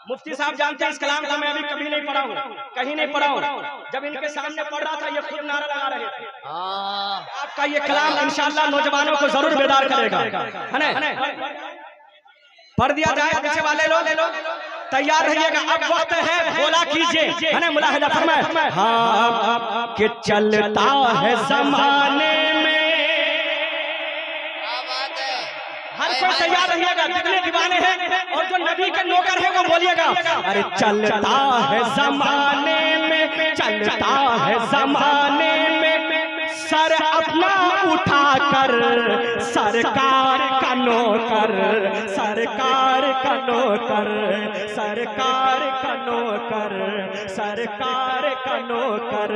मुफ्ती साहब जानते हैं इस कलाम को मैं अभी कभी नहीं पढ़ा हूँ, कहीं नहीं पढ़ा हूँ। जब इनके सामने पढ़ रहा था ये खुद नारा लगा रहे थे। आपका ये कलाम इंशाअल्लाह नौजवानों को जरूर बेदार करेगा, है ना? पढ़ दिया जाए, पीछे वाले लोग तैयार रहिएगा। अब वक्त है बोला कीजिए, है ना? मुलाहिजा फरमाए। हाँ कि चलता है जमाने में, हर कोई तैयार रहिएगा। जितने दीवाने हैं और जो नबी के नौकर हैं वो बोलिएगा। अरे चलता है जमाने में, चलता है जमाने में, सर अपना उठाकर सरकार का नौकर, सरकार का नौकर, सरकार का नौकर, सरकार का नौकर।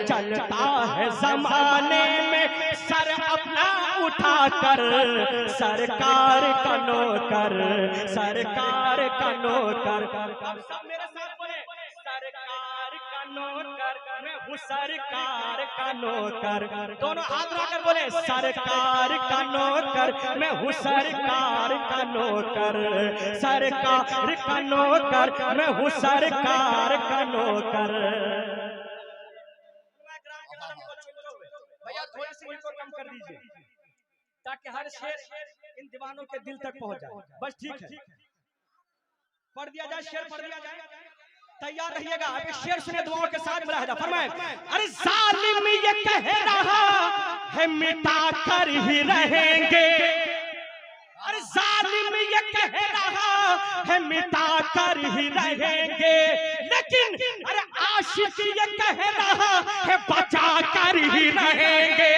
चलता है जमाने में सर अपना उठाकर सरकार का नौकर, सरकार का नौकर। अब सब मेरे साथ बोले, सरकार का नौकर मैं हूँ, सरकार का नौकर। दोनों हाथ उठाकर बोले, सरकार का नौकर मैं हूँ, सरकार का नौकर, सरकार का नौकर मैं हूँ, सरकार का नौकर। भैया थोड़ी सी इनको कम कर दीजिए ताकि हर शेर इन दीवानों के दिल तक पहुंच जाए। बस ठीक है, पढ़ दिया जाए, शेर पढ़ दिया जाए। तैयार रहिएगा। अभी शेर सुने दुआओं के साथ मुलाहिजा फरमाए। अरे जालिम ये कह रहा है मिटा कर ही रहेंगे, अरे जालिम ये कह रहा है मिटा कर ही रहेंगे, लेकिन अरे आशिक ये कह रहा है बचा कर ही रहेंगे।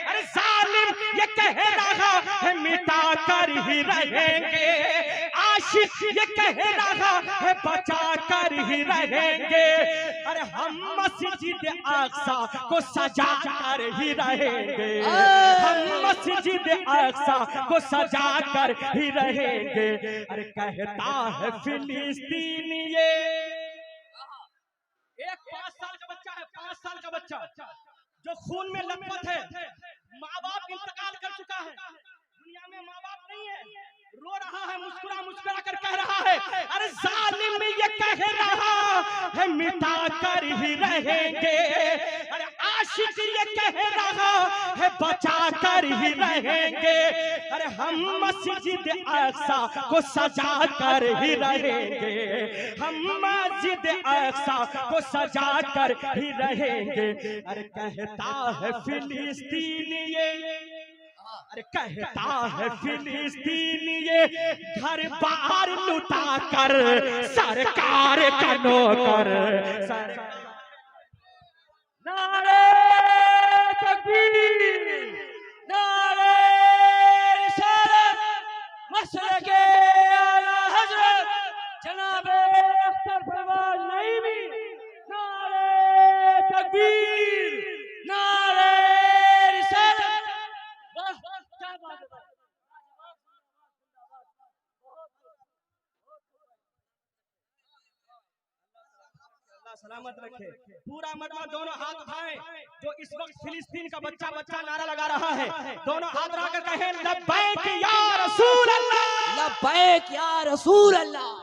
अरे जालिम ये कह रहा है मिटा कर ही रहेंगे, आशिक ये कह रहा है बचा कर ही रहेंगे। अरे हम मस्जिद अक्सा को सजा कर ही रहेंगे, हम मस्जिद अक्सा को सजा कर ही रहेंगे। अरे कहता है फिलिस्तीन ये, एक 5 साल का बच्चा है, 5 साल का बच्चा जो खून में लथपथ है, माँ बाप इंतकाल कर चुका है, दुनिया में माँ बाप नहीं है, रो रहा है, मुस्कुरा मुस्कुरा कर कह रहा है, अरे जालिम ये कह रहा है मिटा कर ही रहेंगे, अरे आशिक ये कह रहा है बचा कर ही रहेंगे। अरे हम मस्जिद अक्सा को सजा कर ही रहेंगे, हम मस्जिद अक्सा को सजा कर ही रहेंगे। अरे कहता है फिलिस्तीन ये, अरे कहता है फिलिस्तीन ये घर बाहर लुटा कर सरकार का नौकर। नारे तकबीर, नारे रिसालत, मसलके आला हज़रत जनाबे अख्तर परवाज़ नईमी। नारे तकबीर, नारे रिसालत। सलामत रखे। पूरा मजमा दोनों हाथ उठाएं। जो इस वक्त फिलिस्तीन का बच्चा बच्चा नारा लगा रहा है, दोनों हाथ उठाकर कहें लब्बैक या रसूल अल्लाह, लब्बैक या रसूल अल्लाह।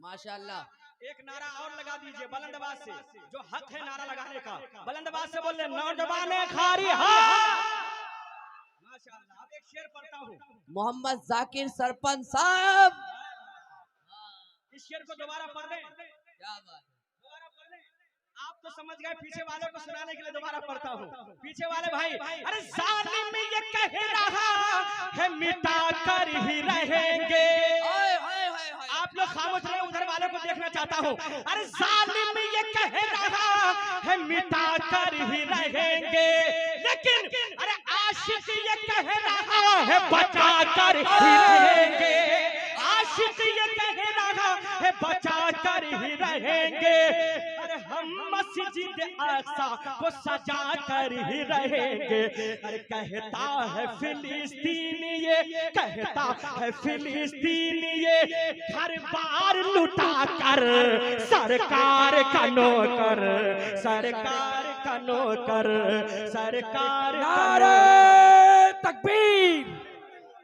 माशाअल्लाह। एक नारा और लगा दीजिए बुलंद आवाज से, जो हक है नारा लगाने का, बुलंद आवाज से बोल रहे नौजवान खारी। माशाअल्लाह। अब एक शेर पढ़ता हूँ, मोहम्मद जाकिर सरपंच साहब, इस शेर को दोबारा पढ़ लें। क्या बात, दोबारा पढ़ लें। आप तो समझ गए, पीछे वाले को सुनाने के लिए दोबारा पढ़ता हूँ। पीछे वाले भाई, अरे जालिम ये कह रहा है मिटा कर ही रहेंगे। आप लोग खामोश रहे, उधर वाले को देखना चाहता हूँ। अरे जालिम ये कह रहा है मिटा कर ही रहेंगे, लेकिन अरे आशिक ये कह रहा है बचा कर ही रहेंगे, आशिक ये कह रहा है बचा कर ही रहेंगे, अरे हम मस्जिद अक्सा को सजा कर ही रहेंगे। अरे कहता है फिलिस्तीन ये, कहता है फिलिस्तीन ये, हर बार लुटा कर सरकार का नौकर, सरकार का नौकर, सरकार का नारे तकबीर,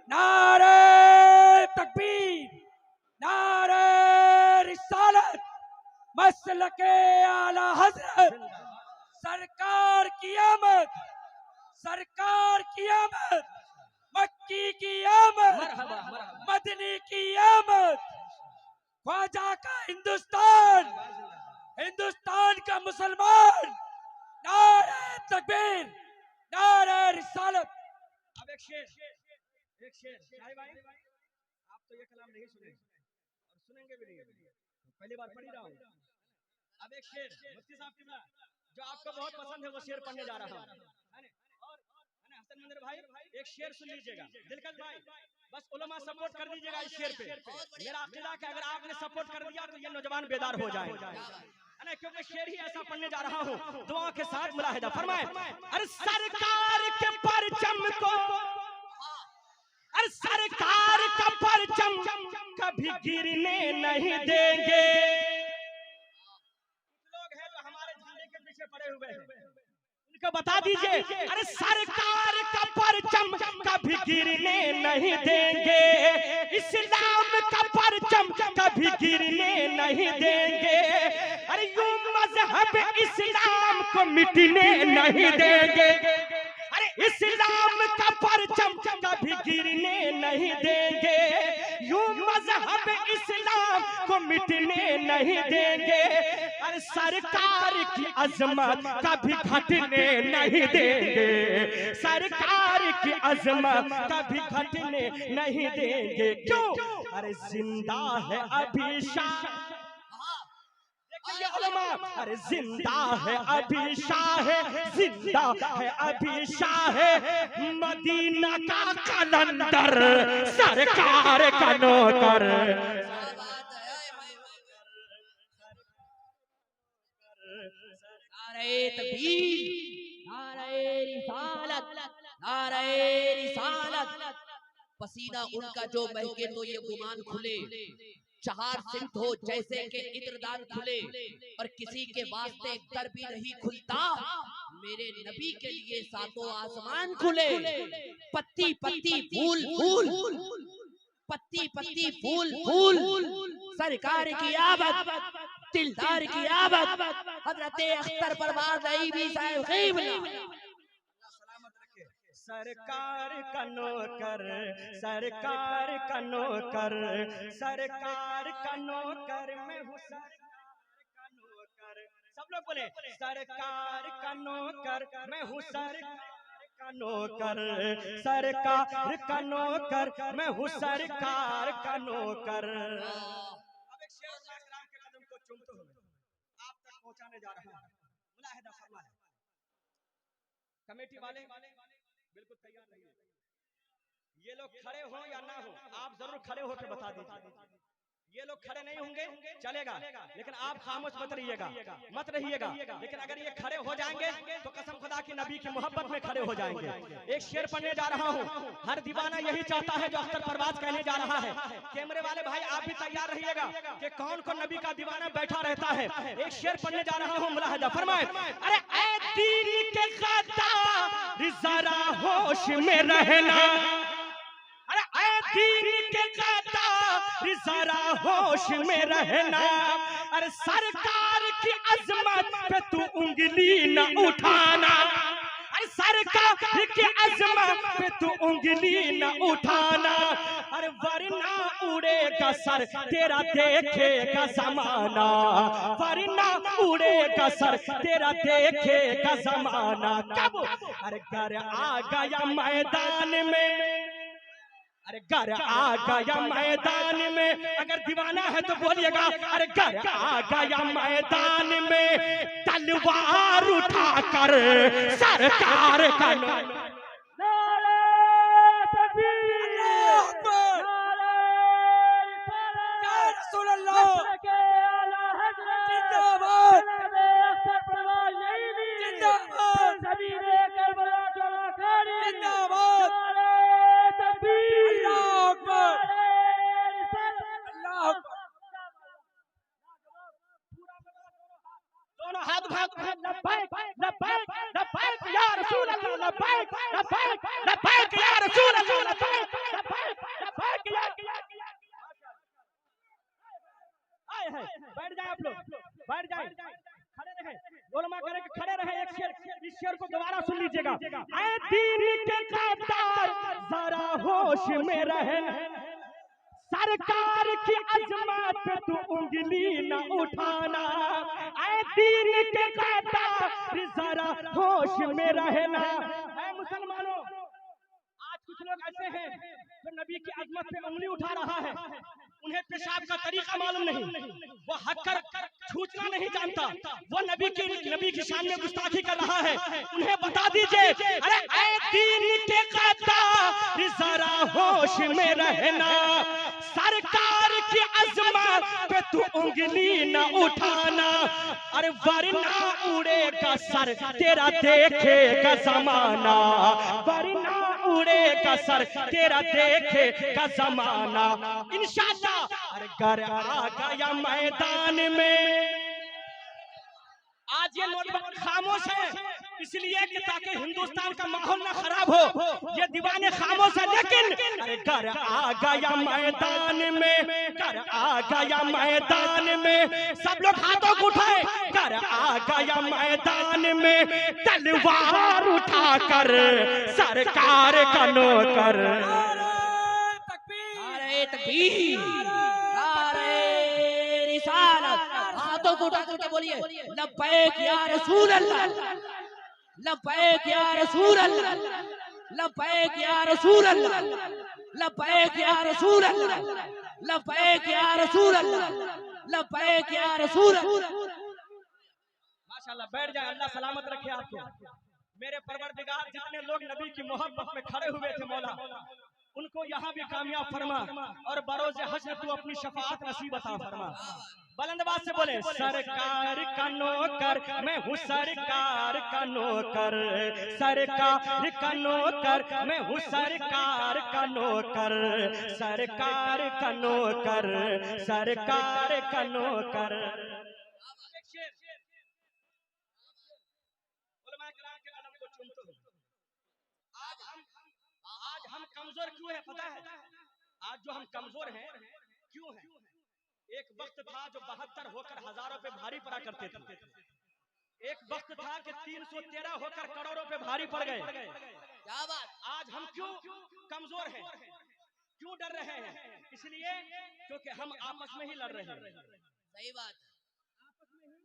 नारे तकबीर, नारे रिसालत, मसलके आला हजरत, सरकार की आमद, सरकार की आमद, मक्की की आमद, मदनी की आमद, ख्वाजा का हिंदुस्तान, हिंदुस्तान का मुसलमान, नारे तकबीर, नारे रिसालत। अब एक शेर भाई भाई, आप तो ये कलाम नहीं सुने और सुनेंगे भी नहीं, पहली बार पढ़ ही रहा हूँ। अब एक शेर मुफ्ती साहब की जो आपको बहुत पसंद है वो शेर पढ़ने जा रहा हूँ, है ना? और हसन मंदिर भाई एक शेर सुन लीजिएगा, दिलकश भाई बस उलमा सपोर्ट कर दीजिएगा इस शेर पे। मेरा अकीदा है अगर आपने सपोर्ट कर दिया तो ये नौजवान बेदार हो जाए, है ना? क्योंकि शेर ही ऐसा पढ़ने जा रहा हूँ, दुआ के साथ मुलाहिदा फरमाए। अरे सरकार के परचम को, अरे सरकार का परचम कभी गिरने नहीं देंगे। लोग हैं जो हमारे झंडे के पीछे पड़े हुए हैं, उनको बता दीजिए, अरे सरकार का परचम कभी गिरने नहीं देंगे, इस्लाम का परचम कभी गिरने नहीं देंगे, अरे यूं मजहब इस्लाम को मिटने नहीं देंगे, अरे इस्लाम का परचम कभी गिरने नहीं देंगे, यूं मजहब इस्लाम को मिटने नहीं देंगे, अरे सरकार की अजमत कभी घटने नहीं देंगे, सरकार की अजमत कभी घटने नहीं देंगे। क्यों? अरे जिंदा है अभी शाह, अरे जिंदा है अभी शाह, जिंदा है अभी शाह, मदीना का कलंदर सरकार का नौकर, नारे तकबीर, नारे रिसालत, नारे रिसालत। पसीना उनका जो महके तो ये गुमान खुले, चार सिमत हो जैसे के इत्रदान खुले, और किसी के वास्ते एक दर भी नहीं खुलता, मेरे नबी के लिए सातों आसमान खुले। पत्ती पत्ती फूल फूल, पत्ती पत्ती फूल फूल, सरकार की आमद, दिलदार की आमद, हजरत अख्तर परवाज़ अईबी साहब क़िबला। सरकार का नौकर, सरकार का नौकर, सरकार का नौकर मैं हूँ, सरकार का नौकर, सब लोग बोले सरकार का नौकर मैं हूँ, सरकार का नौकर, सरकार का नौकर मैं हूँ, सरकार का नौकर। अब एक शेर के कदम को चूमते हुए आप तक पहुंचाने जा रहा हूं, मुलाहिदा फरमाए। कमेटी वाले बिल्कुल तैयार रहिए, ये लोग खड़े हो या ना हो आप जरूर खड़े होकर बता दीजिए, ये लोग खड़े नहीं होंगे चलेगा, लेकिन आप खामोश मत रहिएगा, मत रहिएगा, लेकिन अगर ये खड़े हो जाएंगे तो कसम खुदा की नबी की मोहब्बत में खड़े हो जाएंगे। एक शेर पढ़ने जा रहा हूँ, हर दीवाना यही चाहता है जो अख्तर परवाज़ कहने जा रहा है। कैमरे वाले भाई आप भी तैयार रहिएगा कि कौन कौन नबी का दीवाना बैठा रहता है। एक शेर पढ़ने जा रहा हूँ, मुलाहिदा फरमाए। अरे ऐ दीन के गद्दार जरा होश में रहना, अरे ऐ दीन के गद्दार जरा होश में रहना, अरे सरकार की अजमत पे तू उंगली न उठाना, अरे सरकार की अजमत पे तू उंगली न उठाना, अरे वरना उड़ेगा सर तेरा देखेगा ज़माना, वरना उड़ेगा सर तेरा देखेगा ज़माना। कब? अरे घर आ गया मैदान में, अरे घर आ गया मैदान में, अगर दीवाना है तो बोलिएगा, अरे घर आ गया मैदान में, तलवार उठाकर सरकार का नारे ऐ दीन के कातार जरा होश में रहना, सरकार की अजमत पे तू उंगली न उठाना, ऐ दीन के कातार जरा होश में रहना। ऐ मुसलमानों, आज कुछ लोग ऐसे हैं जो नबी की अजमत पे उंगली उठा रहा है, उन्हें पेशाब का तरीका मालूम नहीं, वो हक्कर छूटना नहीं जानता, वो नबी की शान में गुस्ताखी कर रहा है। उन्हें बता दीजिए, अरे ऐ दीन के कातार जरा होश में रहना, सरकार की अजमत पे तू उंगली न उठाना, अरे वरना उड़ेगा सर तेरा देखेगा जमाना, वरना उड़ेगा सर तेरा देखेगा जमाना। इंशाअल्लाह अगर आ गया मैदान में, आज ये नोटबंदी खामोश है इसलिए कि ताकि हिंदुस्तान का माहौल ना खराब हो, ये दीवाने खामोश है, लेकिन अगर आ गया मैदान में, कर आ गया मैदान में, सब लोग हाथों को उठाए, कर आ गया मैदान में, तलवार उठाकर सरकार का नौकर। नारे तकबीर, नारे रिसालत, हाथों को उठा करके बोलिए लब्बैक या रसूल अल्लाह, लब्बैक या रसूल अल्लाह, लब्बैक या रसूल अल्लाह, लब्बैक या रसूल अल्लाह, लब्बैक या रसूल अल्लाह, लब्बैक या रसूल अल्लाह। माशाअल्लाह, बैठ जाए, अल्लाह सलामत रखे आपको। मेरे परवरदिगार, जितने लोग नबी की मोहब्बत में खड़े हुए थे मौला, उनको यहाँ भी कामयाब फरमा और बरोज़े हश्र तू अपनी शफाअत नसीब अता फरमा। बुलंद आवाज से बोले, सरकार का नौकर मैं हूँ, सरकार का नौकर, सरकार का नौकर मैं हूँ, सरकार का नौकर, सरकार का नौकर, सरकार का नौकर। आज हम कमजोर क्यों है पता है? आज जो हम कमजोर हैं क्यों हैं? एक वक्त था जो 72 होकर हजारों पे भारी पड़ा करते थे, एक वक्त था कि 313 होकर करोड़ों पे भारी पड़ गए। क्या बात? आज हम क्यों कमजोर हैं, क्यों डर रहे हैं? इसलिए क्योंकि हम आपस में ही लड़ रहे हैं। सही बात है, आपस में ही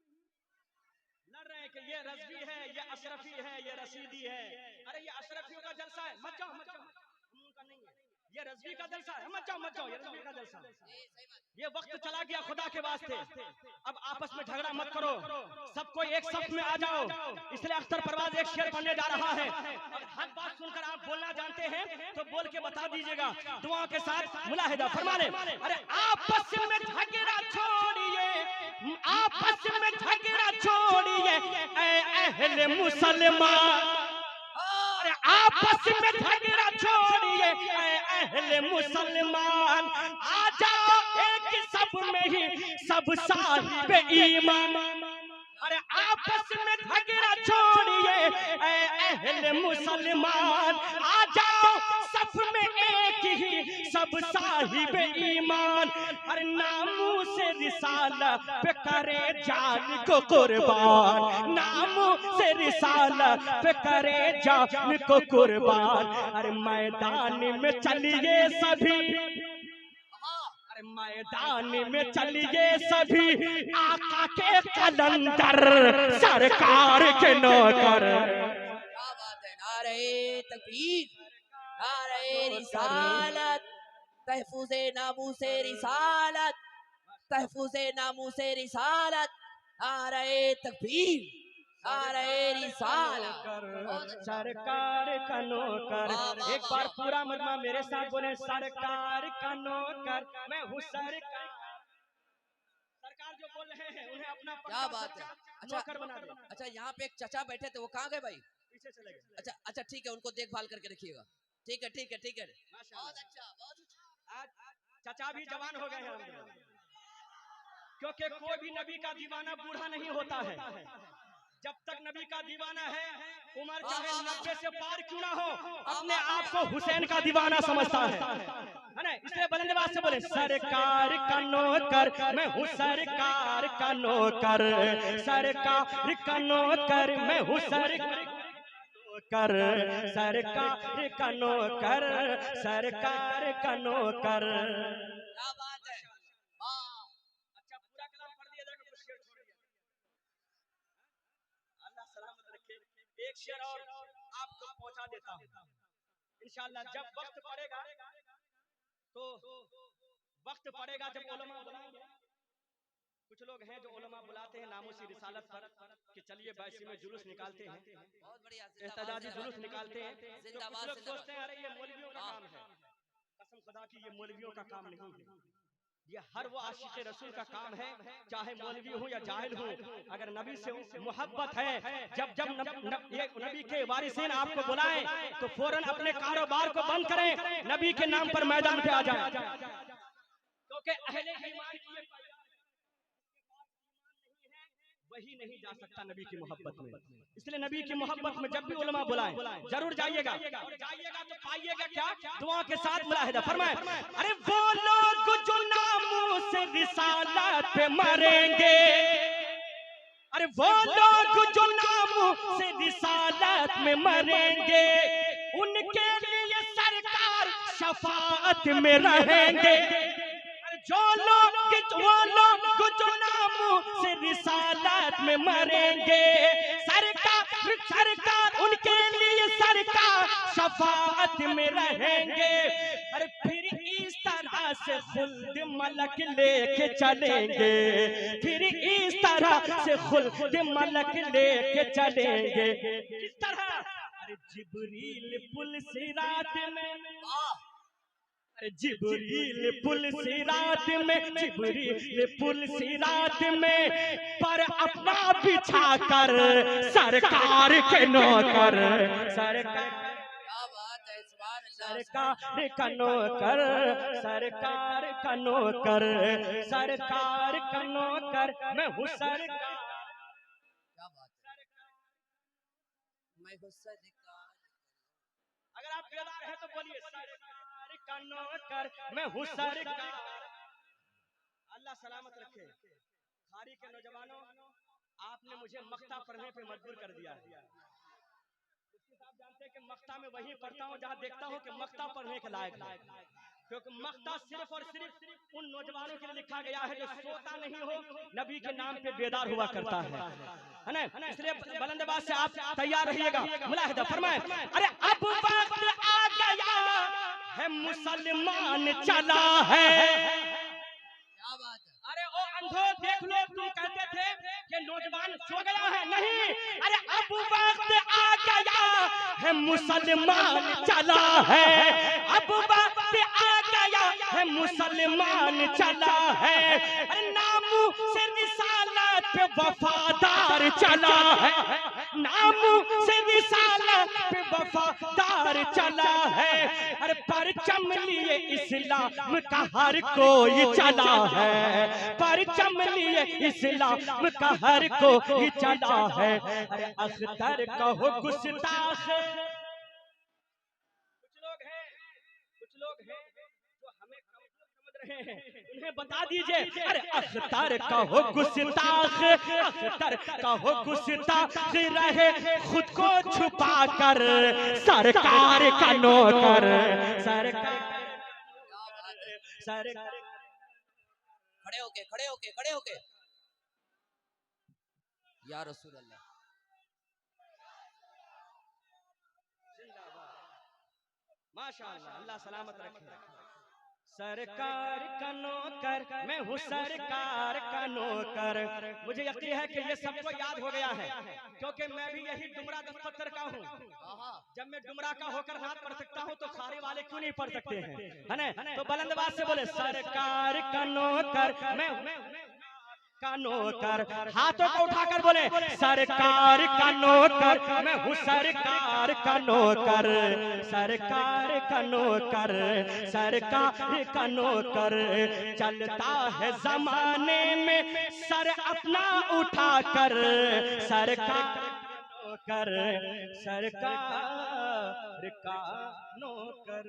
लड़ रहे हैं कि ये रज़वी है, ये अशरफी है, ये रशीदी है। अरे ये अशरफियों का जलसा है, मत जाओ, मत जाओ, उनका नहीं है। ये रज़वी का जलसा है, मत जाओ, मत जाओ, ये रज़वी का जलसा है। ये वक्त चला गया खुदा के वास्ते, अब आपस में झगड़ा मत करो, सबको एक सफ में आ जाओ। इसलिए अख्तर परवाज एक शेर पढ़ने जा रहा है, और हर बात सुनकर आप बोलना जानते हैं तो बोल के बता दीजिएगा, दुआओं के साथ मुलाहिदा फरमा ले। अरे आपस में झगड़ा छोड़िए, आपस में झगड़ा छोड़िए ऐ अहले मुसलमान, अरे आपस में झगड़ा छोड़िए ऐ अहले मुसलमान, आ जाओ एक सब में ही सब साहिब ईमान। अरे आपस में झगड़ा छोड़िए ऐ अहले मुसलमान, आ जाओ सब में एक ही सब साहिब ईमान। अरे नामू से रिसाला पे करे जान को कुर्बान, नामू से रिसाला पे करे जान को कुर्बान। अरे मैदान में चलिए सभी, अरे मैदान में चलिए सभी, आका के कलंदर सरकार के नौकर। क्या बात है? नारे तकबीर, नारे रिसालत, तहफुज़े नामूसे रिसालत, तहफुज़े नामूसे रिसालत, नारे तकबीर, नारे रिसालत। सरकार का नौकर, एक बार पूरा मजमा मेरे साथ बोले, सरकार का नौकर मैं हूँ, सरकार। सरकार जो बोल रहे हैं उन्हें अपना क्या बात है? नौकर बना दे। अच्छा, यहाँ पे एक चचा बैठे थे, वो कहाँ गए भाई? पीछे चले गए। अच्छा अच्छा, ठीक है, उनको देखभाल करके रखिएगा। ठीक है, ठीक है, ठीक है, बहुत अच्छा, बहुत अच्छा। आज चचा भी जवान हो गए हैं, क्योंकि कोई भी नबी का दीवाना बूढ़ा नहीं होता है। जब तक नबी का दीवाना है, उम्र चाहे 90 से पार क्यों ना हो, अपने आप को हुसैन का दीवाना समझता है ना। इसलिए बुलंद आवाज से बोले, सरकार का नौकर मैं हूँ, सरकार का नौकर, सरकार का नौकर मैं हूँ, सरकार कर, सरकार का नौकर, सरकार का नौकर। क्या बात है, वाह। अच्छा पूरा कलाम पढ़ दिया जाएगा, कुछ शेर छोड़ दिया। अल्लाह सलामत रखे। एक शेर और आपको पहुंचा देता हूं इंशाअल्लाह। जब वक्त पड़ेगा तो वक्त पड़ेगा जब उलमा बुलाएंगे। कुछ लोग हैं जो उलमा बुलाते हैं नामूसी रिसालत पर कि चलिए बैसी में जुलूस निकालते हैं, बहुत बढ़िया, एहतजाजी जुलूस निकालते हैं। तो कुछ जिंदाबाद, लोग सोचते हैं जिंदाबाद। अरे ये मौलवियों का काम है। कसम खुदा की ये मौलवियों का काम नहीं है। ये हर वो आशिक रसूल का काम है, चाहे मौलवी हो या जाहिल हो। अगर नबी से मोहब्बत है, जब जब ये नबी के वारिसीन आपको बुलाएं तो फौरन अपने कारोबार को बंद करें, नबी के नाम पर मैदान पे आ जाएं। क्योंकि अहले ईमान की वही नहीं जा सकता नबी की मोहब्बत में। इसलिए नबी की मोहब्बत में जब भी उलमा बुलाएं जरूर जाइएगा, और जाइएगा तो पाइएगा क्या, दुआ के साथ मुलाहिदा फरमाएं। अरे वो लोग जो नामों से रिसालत पे मरेंगे, अरे वो लोग जो नामों से रिसालत में मरेंगे, उनके लिए सरकार शफाअत में रहेंगे। जो लोग वो लोग जो नामों से रिसालत में मरेंगे, सरकार उनके लिए सरकार शफाअत में रहेंगे। अरे फिर इस तरह से खुल्द मलक लेके चलेंगे, फिर इस तरह से खुल्द मलक लेके चलेंगे। किस तरह? अरे जिब्रील पुल सिरात में, जिब्रील पुल सिरात में, जिब्रील पुल सिरात में पर अपना बिछा कर सरकार के नौकर, सरकार सरकार का नौकर, सरकार का नौकर, सरकार का नौकर मैं हूँ सरकार। क्या बात है, मैं हूँ सरकार। अगर आप बेदार हैं तो बोलिए सरकार का नौकर मैं हूँ सरकार। अल्लाह सलामत रखे। खारी के नौजवानों, आपने मुझे मक्ता पढ़ने पे मजबूर कर दिया है। आप जानते हैं कि मक्ता में वही पढ़ता हूँ जहाँ देखता हूँ कि मक्ता पढ़ने के लायक है, क्योंकि मक्ता सिर्फ और सिर्फ उन नौजवानों के लिए लिखा गया है जो सोता नहीं हो, नबी के नाम पे बेदार हुआ करता है ना। इसलिए बुलंद आवाज से आप तैयार रहिएगा, मुलाहिदा फरमाएं। अरे अब वक्त आ गया है मुसलमान चला है। क्या बात है, अरे ओ अंधो देख लो, तुम कहते थे कि नौजवान सो गया है, नहीं। अरे अब वक्त आ गया है मुसलमान चला है, अब वक्त आ गया है मुसलमान चला है। अरे नामू से रिसालत पे वफादार चला है, नामू से रिसालत पे वफादार चला है। अरे परचम लिए इस्लाम का हर कोई चला है, परचम लिए इस्लाम का हर कोई चला है। अरे अख्तर कहो गुस्ताख, कुछ लोग हैं जो हमें कमजोर समझ रहे हैं, उन्हें बता दीजिए। अरे अख्तर कहो गुस्ताख, अख्तर कहो गुस्ताख रहे खुद को छुपा कर सरकार का नौकर, सरकार सरकार। खड़े होके, खड़े होके, खड़े होके। या रसूल अल्लाह, माशाअल्लाह, अल्लाह सलामत रखे। सरकार का नौकर मैं हूँ सरकार का नौकर। मुझे यकीन है कि ये सबको याद हो गया है, क्योंकि मैं भी यही डुमरा दफ्तर का हूँ। जब मैं डुमरा का होकर नात पढ़ सकता हूँ तो खारी वाले क्यों नहीं पढ़ सकते हैं, है ना। तो बुलंद आवाज से बोले सरकार का नौकर मैं का नौकर। हाथों को उठाकर बोले सरकार का नौकर मैं हूँ सरकार का नौकर, सरकार का नौकर, सरकार का नौकर। चलता है जमाने में सर अपना उठाकर सरकार नौकर, सरकार का नौकर।